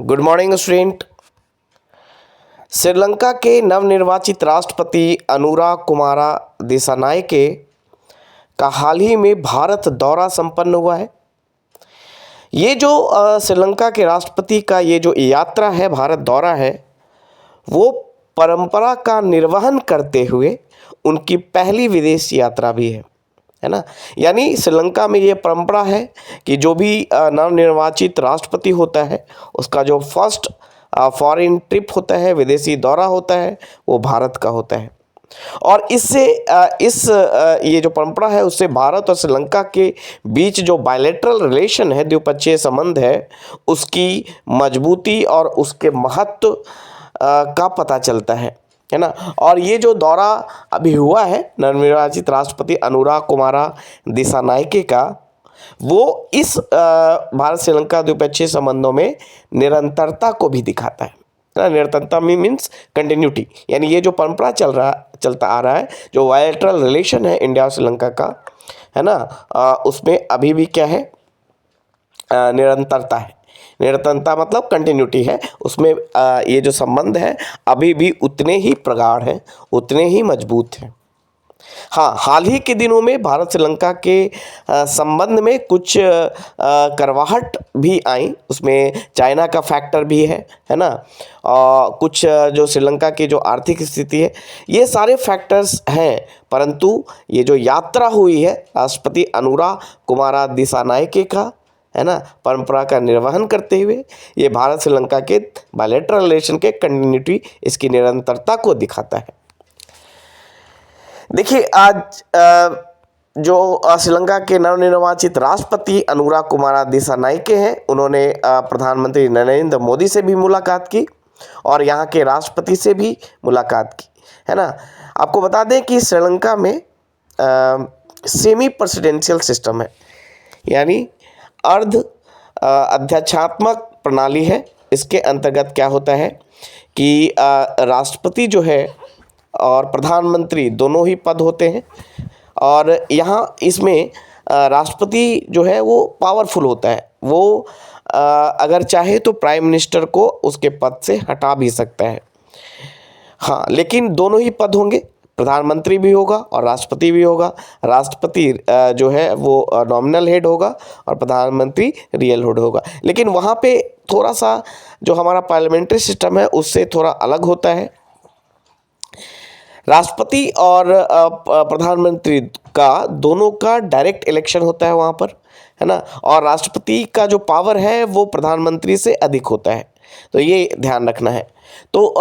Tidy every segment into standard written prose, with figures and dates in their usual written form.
Good morning student. Sri Lanka के नवनिर्वाचित राष्ट्रपति अनुरा कुमारा दिसानायके का हाल ही में भारत दौरा संपन्न हुआ है। ये जो श्रीलंका के राष्ट्रपति का ये जो यात्रा है, भारत दौरा है, वो परंपरा का निर्वहन करते हुए उनकी पहली विदेश यात्रा भी है ना। यानी श्रीलंका में ये परंपरा है कि जो भी नवनिर्वाचित राष्ट्रपति होता है उसका जो फर्स्ट फॉरेन ट्रिप होता है, विदेशी दौरा होता है, वो भारत का होता है। और इससे ये जो परंपरा है उससे भारत और श्रीलंका के बीच जो बायलैटरल रिलेशन है, द्विपक्षीय संबंध है, उसकी मजबूती और उसके महत्व का पता चलता है ना। और ये जो दौरा अभी हुआ है नवनिर्वाचित राष्ट्रपति अनुरा कुमारा दिसानायके का, वो इस भारत श्रीलंका द्विपक्षीय संबंधों में निरंतरता को भी दिखाता है ना। निरंतरता मीन्स कंटिन्यूटी, यानी ये जो परंपरा चलता आ रहा है, जो बायलैटरल रिलेशन है इंडिया और श्रीलंका का, है ना, उसमें अभी भी क्या है, निरंतरता है। निरंतरता मतलब कंटिन्यूटी है उसमें। ये जो संबंध है अभी भी उतने ही प्रगाढ़ हैं, उतने ही मजबूत हैं। हाँ, हाल ही के दिनों में भारत श्रीलंका के संबंध में कुछ करवाहट भी आई, उसमें चाइना का फैक्टर भी है ना। कुछ जो श्रीलंका की जो आर्थिक स्थिति है, ये सारे फैक्टर्स हैं। परंतु ये जो यात्रा हुई है राष्ट्रपति अनुरा कुमारा दिसानायके का, है ना, परंपरा का निर्वहन करते हुए, ये भारत श्रीलंका के बायलैटरल रिलेशन के कंटिन्यूटी, इसकी निरंतरता को दिखाता है। देखिए, आज जो श्रीलंका के नवनिर्वाचित राष्ट्रपति अनुरा कुमारा दिसानायके हैं, उन्होंने प्रधानमंत्री नरेंद्र मोदी से भी मुलाकात की और यहाँ के राष्ट्रपति से भी मुलाकात की, है ना। आपको बता दें कि श्रीलंका में सेमी प्रेसिडेंशियल सिस्टम है, यानी अर्ध अध्यक्षात्मक प्रणाली है। इसके अंतर्गत क्या होता है कि राष्ट्रपति जो है और प्रधानमंत्री दोनों ही पद होते हैं, और यहाँ इसमें राष्ट्रपति जो है वो पावरफुल होता है। वो अगर चाहे तो प्राइम मिनिस्टर को उसके पद से हटा भी सकता है। हाँ, लेकिन दोनों ही पद होंगे, प्रधानमंत्री भी होगा और राष्ट्रपति भी होगा। राष्ट्रपति जो है वो नॉमिनल हेड होगा और प्रधानमंत्री रियल हेड होगा। लेकिन वहाँ पे थोड़ा सा जो हमारा पार्लियामेंट्री सिस्टम है उससे थोड़ा अलग होता है। राष्ट्रपति और प्रधानमंत्री का दोनों का डायरेक्ट इलेक्शन होता है वहाँ पर, है ना। और राष्ट्रपति का जो पावर है वो प्रधानमंत्री से अधिक होता है, तो ये ध्यान रखना है। तो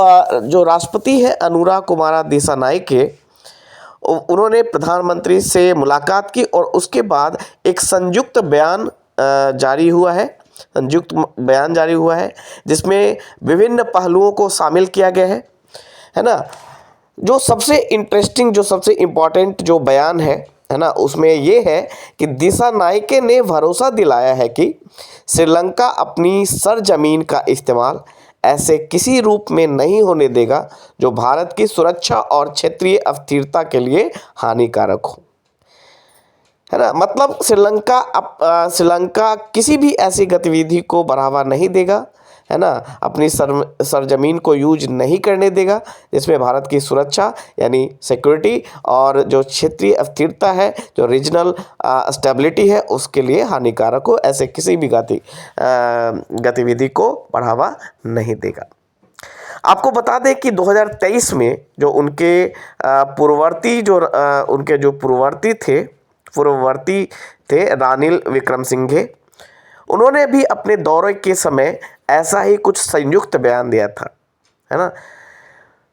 जो राष्ट्रपति है अनुरा कुमारा दिसानायके, उन्होंने प्रधानमंत्री से मुलाकात की और उसके बाद एक संयुक्त बयान जारी हुआ है, जिसमें विभिन्न पहलुओं को शामिल किया गया है ना। जो सबसे इंटरेस्टिंग, जो सबसे इम्पॉर्टेंट जो बयान है ना, उसमें ये है कि दिसानायके ने भरोसा दिलाया है कि श्रीलंका अपनी सरजमीन का इस्तेमाल ऐसे किसी रूप में नहीं होने देगा जो भारत की सुरक्षा और क्षेत्रीय अस्थिरता के लिए हानिकारक हो, है ना। मतलब श्रीलंका किसी भी ऐसी गतिविधि को बढ़ावा नहीं देगा, है ना, अपनी सरजमीन को यूज नहीं करने देगा जिसमें भारत की सुरक्षा यानी सिक्योरिटी और जो क्षेत्रीय अस्थिरता है, जो रीजनल स्टेबिलिटी है, उसके लिए हानिकारक हो। ऐसे किसी भी गतिविधि को बढ़ावा नहीं देगा। आपको बता दें कि 2023 में जो उनके पूर्ववर्ती थे रानिल विक्रमसिंघे, उन्होंने भी अपने दौरे के समय ऐसा ही कुछ संयुक्त बयान दिया था, है ना।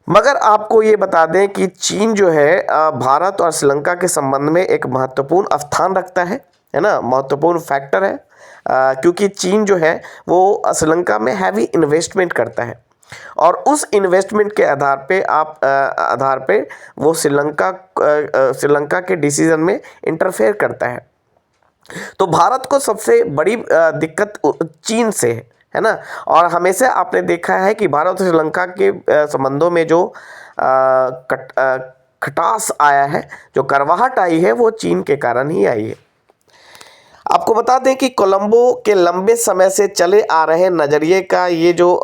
मगर आपको ये बता दें कि चीन जो है भारत और श्रीलंका के संबंध में एक महत्वपूर्ण स्थान रखता है ना, महत्वपूर्ण फैक्टर है, क्योंकि चीन जो है वो श्रीलंका में हैवी इन्वेस्टमेंट करता है और उस इन्वेस्टमेंट के आधार पे वो श्रीलंका के डिसीजन में इंटरफेयर करता है। तो भारत को सबसे बड़ी दिक्कत चीन से है ना। और हमेशा आपने देखा है कि भारत और श्रीलंका के संबंधों में जो खटास आया है, जो करवाहट आई है, वो चीन के कारण ही आई है। आपको बता दें कि कोलंबो के लंबे समय से चले आ रहे नज़रिए का ये जो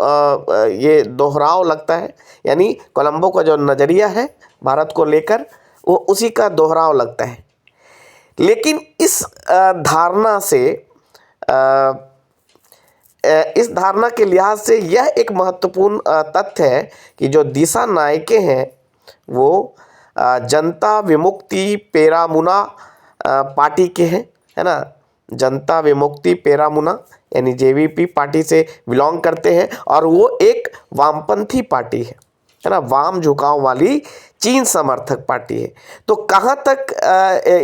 ये दोहराव लगता है, यानी कोलंबो का जो नज़रिया है भारत को लेकर, वो उसी का दोहराव लगता है। लेकिन इस धारणा से इस धारणा के लिहाज से यह एक महत्वपूर्ण तथ्य है कि जो दिशा नायके हैं वो जनता विमुक्ति पेरामुना पार्टी के हैं, है ना। जनता विमुक्ति पेरामुना यानी जेवीपी पार्टी से बिलोंग करते हैं और वो एक वामपंथी पार्टी है ना, वाम झुकाव वाली चीन समर्थक पार्टी है। तो कहाँ तक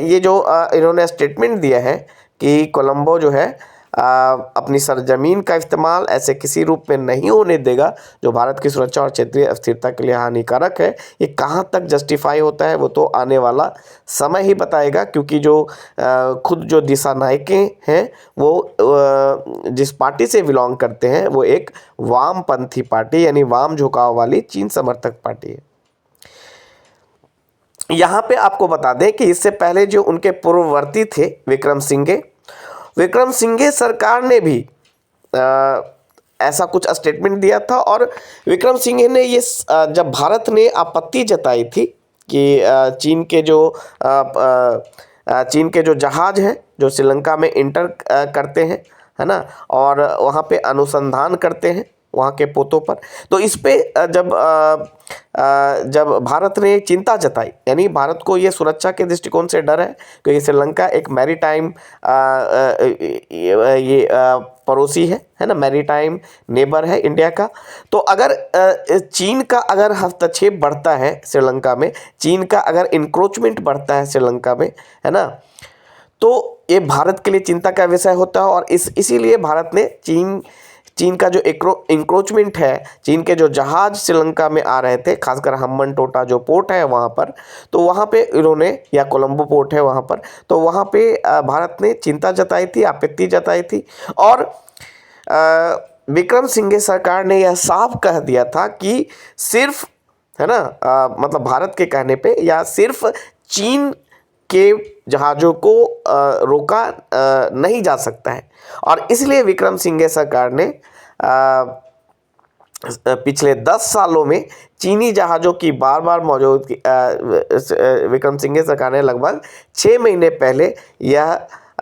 ये जो इन्होंने स्टेटमेंट दिया है कि कोलंबो जो है अपनी सरजमीन का इस्तेमाल ऐसे किसी रूप में नहीं होने देगा जो भारत की सुरक्षा और क्षेत्रीय स्थिरता के लिए हानिकारक है, ये कहाँ तक जस्टिफाई होता है वो तो आने वाला समय ही बताएगा। क्योंकि जो खुद जो दिशा नायके हैं वो जिस पार्टी से बिलोंग करते हैं वो एक वामपंथी पार्टी यानी वाम झुकाव वाली चीन समर्थक पार्टी है। यहाँ पे आपको बता दें कि इससे पहले जो उनके पूर्ववर्ती थे विक्रम सिंघे सरकार ने भी ऐसा कुछ स्टेटमेंट दिया था। और विक्रम सिंघे ने ये जब भारत ने आपत्ति जताई थी कि चीन के जो जहाज़ हैं जो श्रीलंका में इंटर करते हैं, है ना, और वहाँ पे अनुसंधान करते हैं वहाँ के पोतों पर, तो इस पे जब भारत ने चिंता जताई, यानी भारत को ये सुरक्षा के दृष्टिकोण से डर है क्योंकि श्रीलंका एक मैरीटाइम पड़ोसी है ना, मैरीटाइम नेबर है इंडिया का। तो अगर चीन का अगर हस्तक्षेप बढ़ता है श्रीलंका में, चीन का अगर इंक्रोचमेंट बढ़ता है श्रीलंका में, है ना, तो ये भारत के लिए चिंता का विषय होता है। और इसीलिए भारत ने चीन का जो इंक्रोचमेंट है, चीन के जो जहाज श्रीलंका में आ रहे थे, खासकर हम्बनटोटा जो पोर्ट है वहाँ पर, तो वहाँ पे इन्होंने, या कोलंबो पोर्ट है वहाँ पर, तो वहाँ पे भारत ने चिंता जताई थी, आपत्ति जताई थी। और विक्रम सिंघे सरकार ने यह साफ कह दिया था कि सिर्फ, है ना, मतलब भारत के कहने पे या सिर्फ चीन के जहाज़ों को रोका नहीं जा सकता है। और इसलिए विक्रम सिंघे सरकार ने पिछले 10 सालों में चीनी जहाज़ों की बार बार मौजूदगी, विक्रम सिंघे सरकार ने लगभग 6 महीने पहले यह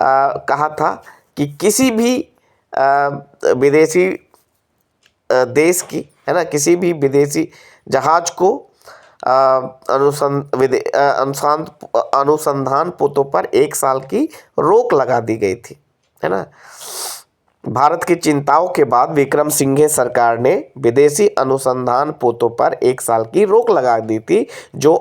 कहा था कि किसी भी विदेशी देश की, है ना, किसी भी विदेशी जहाज़ को अनुसंधान पोतों पर 1 साल की रोक लगा दी गई थी, है ना। भारत की चिंताओं के बाद विक्रम सिंघे सरकार ने विदेशी अनुसंधान पोतों पर 1 साल की रोक लगा दी थी, जो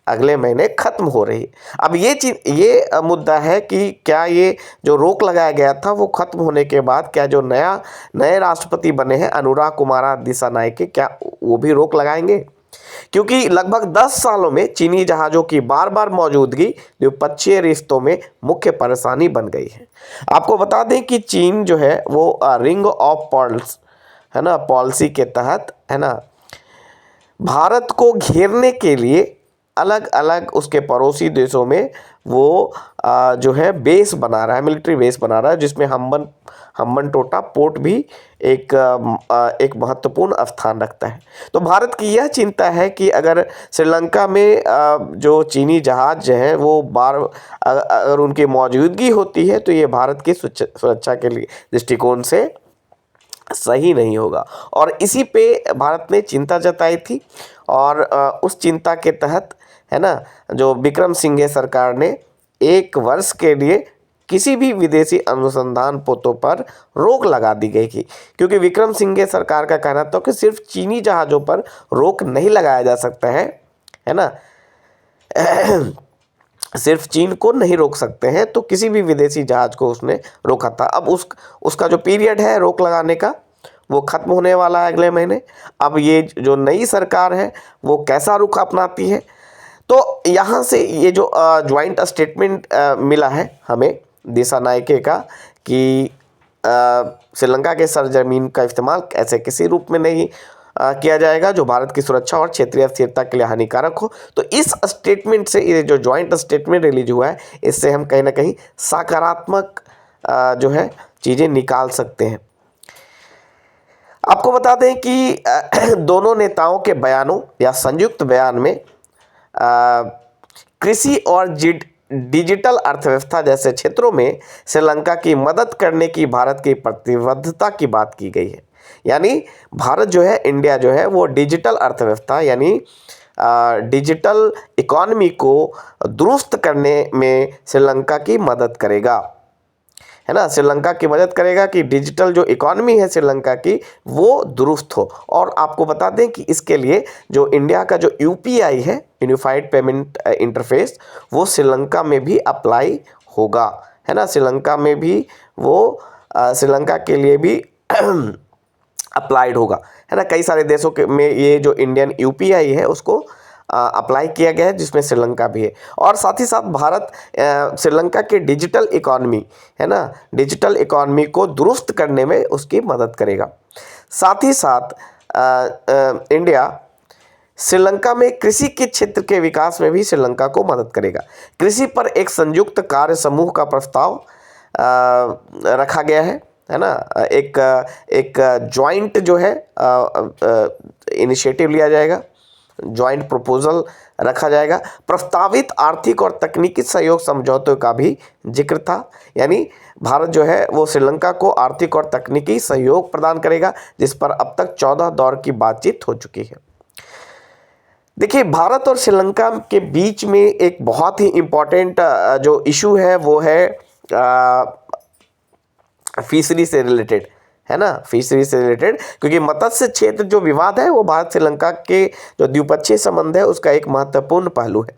अगले महीने खत्म हो रही। अब ये मुद्दा है कि क्या ये जो रोक लगाया गया था वो खत्म होने के बाद क्या जो नए राष्ट्रपति बने हैं अनुराग कुमारा दिसानायके, क्या वो भी रोक लगाएंगे? क्योंकि लगभग 10 सालों में चीनी जहाज़ों की बार बार मौजूदगी द्विपक्षीय रिश्तों में मुख्य परेशानी बन गई है। आपको बता दें कि चीन जो है वो रिंग ऑफ पर्ल्स, है ना, पॉलिसी के तहत, है ना, भारत को घेरने के लिए अलग अलग उसके पड़ोसी देशों में वो जो है बेस बना रहा है, मिलिट्री बेस बना रहा है, जिसमें हम्बनटोटा पोर्ट भी एक महत्वपूर्ण स्थान रखता है। तो भारत की यह चिंता है कि अगर श्रीलंका में जो चीनी जहाज हैं वो अगर उनकी मौजूदगी होती है तो ये भारत की सुरक्षा के लिए दृष्टिकोण से सही नहीं होगा। और इसी पे भारत ने चिंता जताई थी और उस चिंता के तहत, है ना, जो विक्रम सिंघे सरकार ने 1 वर्ष के लिए किसी भी विदेशी अनुसंधान पोतों पर रोक लगा दी गई थी। क्योंकि विक्रम सिंघे सरकार का कहना था कि सिर्फ चीनी जहाज़ों पर रोक नहीं लगाया जा सकता है ना, सिर्फ चीन को नहीं रोक सकते हैं, तो किसी भी विदेशी जहाज़ को उसने रोका था। अब उसका जो पीरियड है रोक लगाने का वो ख़त्म होने वाला है अगले महीने। अब ये जो नई सरकार है वो कैसा रुख अपनाती है, तो यहाँ से ये जो ज्वाइंट स्टेटमेंट मिला है हमें दिसानायके का कि श्रीलंका के सरजमीन का इस्तेमाल ऐसे किसी रूप में नहीं किया जाएगा जो भारत की सुरक्षा और क्षेत्रीय स्थिरता के लिए हानिकारक हो। तो इस स्टेटमेंट से, ये जो ज्वाइंट स्टेटमेंट रिलीज हुआ है, इससे हम कहीं ना कहीं सकारात्मक जो है चीज़ें निकाल सकते हैं। आपको बता दें कि दोनों नेताओं के बयानों या संयुक्त बयान में कृषि और डिजिटल अर्थव्यवस्था जैसे क्षेत्रों में श्रीलंका की मदद करने की भारत की प्रतिबद्धता की बात की गई है। यानी भारत जो है, इंडिया जो है, वो डिजिटल अर्थव्यवस्था यानी डिजिटल इकॉनमी को दुरुस्त करने में श्रीलंका की मदद करेगा, है ना। श्रीलंका की मदद करेगा कि डिजिटल जो इकॉनमी है श्रीलंका की वो दुरुस्त हो। और आपको बता दें कि इसके लिए जो इंडिया का जो यूपीआई है, यूनिफाइड पेमेंट इंटरफेस, वो श्रीलंका में भी अप्लाई होगा, है ना। श्रीलंका में भी वो श्रीलंका के लिए भी अप्लाइड होगा, है ना। कई सारे देशों के में ये जो इंडियन यूपीआई है उसको अप्लाई किया गया है, जिसमें श्रीलंका भी है। और साथ ही साथ भारत श्रीलंका के डिजिटल इकॉनमी, है ना, डिजिटल इकॉनमी को दुरुस्त करने में उसकी मदद करेगा। साथ ही साथ इंडिया श्रीलंका में कृषि के क्षेत्र के विकास में भी श्रीलंका को मदद करेगा। कृषि पर एक संयुक्त कार्य समूह का प्रस्ताव रखा गया है ना। एक जॉइंट जो है इनिशिएटिव लिया जाएगा, जॉइंट प्रपोजल रखा जाएगा। प्रस्तावित आर्थिक और तकनीकी सहयोग समझौते का भी जिक्र था। यानी भारत जो है वो श्रीलंका को आर्थिक और तकनीकी सहयोग प्रदान करेगा, जिस पर अब तक 14 दौर की बातचीत हो चुकी है। देखिए, भारत और श्रीलंका के बीच में एक बहुत ही इम्पोर्टेंट जो इशू है वो है फिशरी से रिलेटेड, है ना, फिशरी से रिलेटेड। क्योंकि मत्स्य क्षेत्र जो विवाद है वो भारत श्रीलंका के जो द्विपक्षीय संबंध है उसका एक महत्वपूर्ण पहलू है।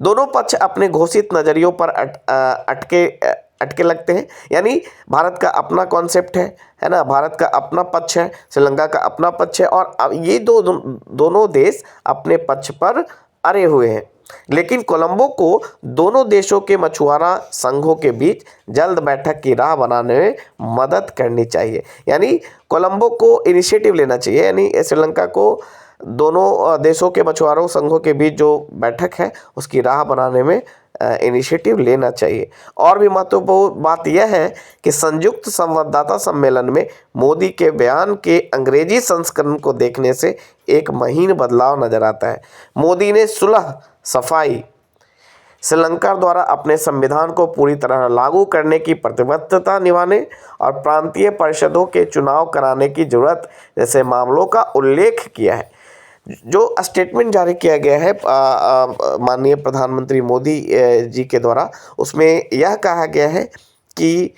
दोनों पक्ष अपने घोषित नजरियों पर अटके लगते हैं। यानी भारत का अपना कॉन्सेप्ट है ना, भारत का अपना पक्ष है, श्रीलंका का अपना पक्ष है, और अब ये दोनों देश अपने पक्ष पर अड़े हुए हैं। लेकिन कोलंबो को दोनों देशों के मछुआरा संघों के बीच जल्द बैठक की राह बनाने में मदद करनी चाहिए। यानी कोलंबो को इनिशिएटिव लेना चाहिए, यानी श्रीलंका को दोनों देशों के मछुआरों संघों के बीच जो बैठक है उसकी राह बनाने में इनिशिएटिव लेना चाहिए। और भी महत्वपूर्ण बात यह है कि संयुक्त संवाददाता सम्मेलन में मोदी के बयान के अंग्रेजी संस्करण को देखने से एक महीन बदलाव नजर आता है। मोदी ने सुलह सफाई श्रीलंका द्वारा अपने संविधान को पूरी तरह लागू करने की प्रतिबद्धता निभाने और प्रांतीय परिषदों के चुनाव कराने की जरूरत जैसे मामलों का उल्लेख किया है। जो स्टेटमेंट जारी किया गया है माननीय प्रधानमंत्री मोदी जी के द्वारा, उसमें यह कहा गया है कि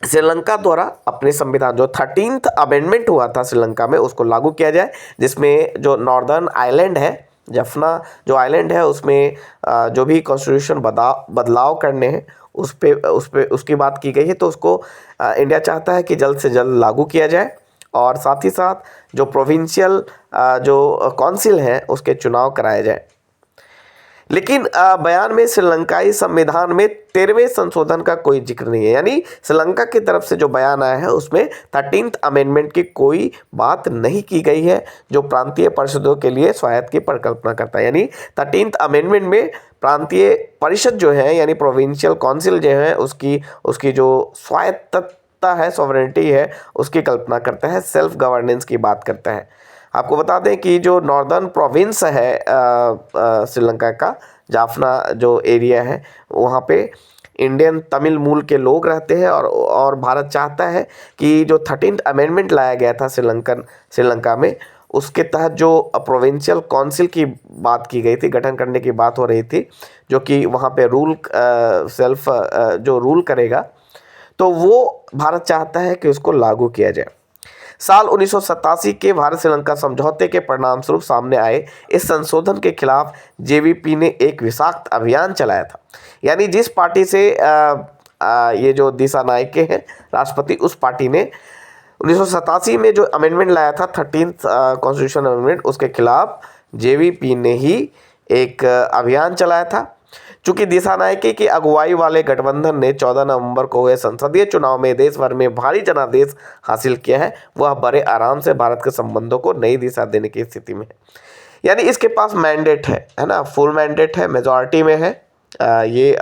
श्रीलंका द्वारा अपने संविधान जो 13th अमेंडमेंट हुआ था श्रीलंका में उसको लागू किया जाए, जिसमें जो नॉर्दर्न आइलैंड है, जफना जो आइलैंड है, उसमें जो भी कॉन्स्टिट्यूशन बदलाव करने हैं उस पे उसकी बात की गई है। तो उसको इंडिया चाहता है कि जल्द से जल्द लागू किया जाए। और साथ ही साथ जो प्रोविंशियल जो काउंसिल है उसके चुनाव कराए जाए। लेकिन बयान में श्रीलंकाई संविधान में 13वें संशोधन का कोई जिक्र नहीं है। यानी श्रीलंका की तरफ से जो बयान आया है उसमें 13th अमेंडमेंट की कोई बात नहीं की गई है, जो प्रांतीय परिषदों के लिए स्वायत्त की परिकल्पना करता है। यानी 13th अमेंडमेंट में प्रांतीय परिषद जो है यानी प्रोविंशियल काउंसिल जो है उसकी जो स्वायत्तता है, सॉवरेनिटी है, उसकी कल्पना करता है, सेल्फ गवर्नेंस की बात करता है। आपको बता दें कि जो नॉर्दर्न प्रोविंस है श्रीलंका का जाफना जो एरिया है, वहाँ पे इंडियन तमिल मूल के लोग रहते हैं। और भारत चाहता है कि जो 13th अमेंडमेंट लाया गया था श्रीलंका में, उसके तहत जो प्रोविंशियल काउंसिल की बात की गई थी, गठन करने की बात हो रही थी, जो कि वहाँ पे जो रूल करेगा, तो वो भारत चाहता है कि उसको लागू किया जाए। साल 1987 के भारत श्रीलंका समझौते के परिणाम स्वरूप सामने आए इस संशोधन के खिलाफ जेवीपी ने एक विषाक्त अभियान चलाया था। यानी जिस पार्टी से ये जो दिशानायके हैं राष्ट्रपति, उस पार्टी ने 1987 में जो अमेंडमेंट लाया था 13th कॉन्स्टिट्यूशन अमेंडमेंट, उसके खिलाफ जेवीपी ने ही एक अभियान चलाया था। चूंकि दिशानायके की अगुवाई वाले गठबंधन ने 14 नवंबर को हुए संसदीय चुनाव में देश भर में भारी जनादेश हासिल किया है, वह बड़े आराम से भारत के संबंधों को नई दिशा देने की स्थिति में है। यानी इसके पास मैंडेट है ना, फुल मैंडेट है, मेजॉरिटी में है ये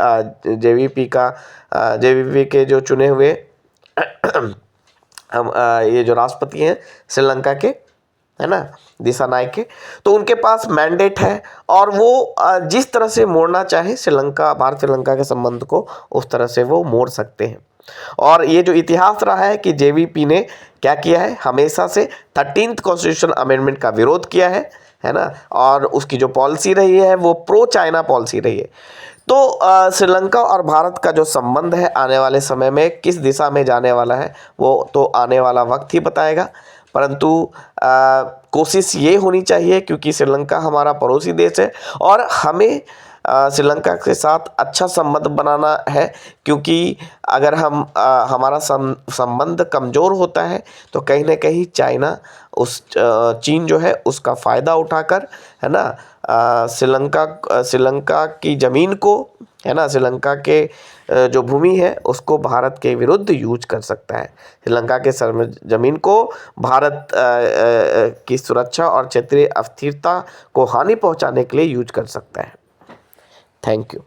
जेवीपी के जो चुने हुए हम ये जो राष्ट्रपति हैं श्रीलंका के, है ना, दिसानायके के, तो उनके पास मैंडेट है और वो जिस तरह से मोड़ना चाहे श्रीलंका, भारत श्रीलंका के संबंध को, उस तरह से वो मोड़ सकते हैं। और ये जो इतिहास रहा है कि जेवीपी ने क्या किया है, हमेशा से 13th कॉन्स्टिट्यूशन अमेंडमेंट का विरोध किया है ना, और उसकी जो पॉलिसी रही है वो प्रो चाइना पॉलिसी रही है। तो श्रीलंका और भारत का जो संबंध है आने वाले समय में किस दिशा में जाने वाला है वो तो आने वाला वक्त ही बताएगा, परंतु कोशिश ये होनी चाहिए, क्योंकि श्रीलंका हमारा पड़ोसी देश है और हमें श्रीलंका के साथ अच्छा संबंध बनाना है, क्योंकि अगर हमारा संबंध कमज़ोर होता है तो कहीं ना कहीं चाइना चीन जो है उसका फ़ायदा उठाकर, है ना, श्रीलंका की ज़मीन को, है ना, श्रीलंका के जो भूमि है उसको भारत के विरुद्ध यूज कर सकता है। श्रीलंका के ज़मीन को भारत की सुरक्षा और क्षेत्रीय अस्थिरता को हानि पहुंचाने के लिए यूज कर सकता है। Thank you.